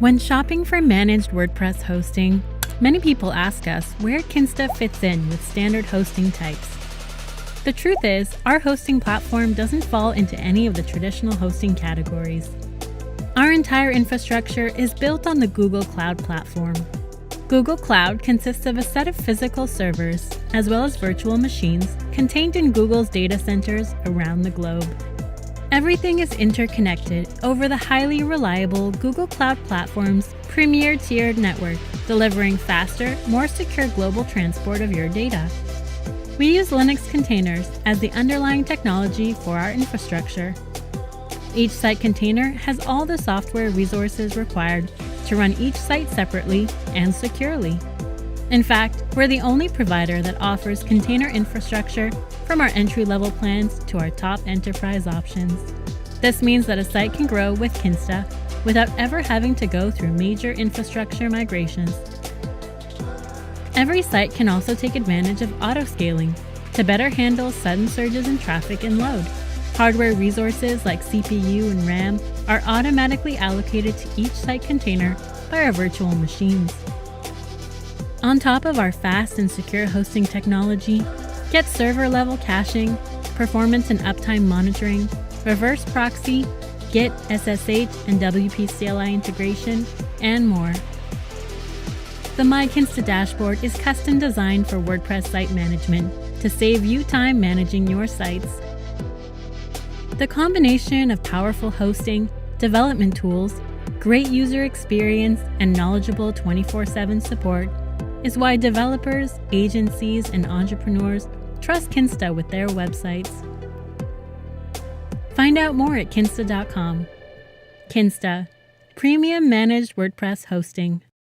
When shopping for managed WordPress hosting, many people ask us where Kinsta fits in with standard hosting types. The truth is, our hosting platform doesn't fall into any of the traditional hosting categories. Our entire infrastructure is built on the Google Cloud platform. Google Cloud consists of a set of physical servers, as well as virtual machines, contained in Google's data centers around the globe. Everything is interconnected over the highly reliable Google Cloud Platform's premier tiered network, delivering faster, more secure global transport of your data. We use Linux containers as the underlying technology for our infrastructure. Each site container has all the software resources required to run each site separately and securely. In fact, we're the only provider that offers container infrastructure from our entry-level plans to our top enterprise options. This means that a site can grow with Kinsta without ever having to go through major infrastructure migrations. Every site can also take advantage of auto-scaling to better handle sudden surges in traffic and load. Hardware resources like CPU and RAM are automatically allocated to each site container by our virtual machines. On top of our fast and secure hosting technology, get server-level caching, performance and uptime monitoring, reverse proxy, Git, SSH, and WP CLI integration, and more. The My Kinsta dashboard is custom designed for WordPress site management to save you time managing your sites. The combination of powerful hosting, development tools, great user experience, and knowledgeable 24/7 support is why developers, agencies, and entrepreneurs trust Kinsta with their websites. Find out more at kinsta.com. Kinsta, premium managed WordPress hosting.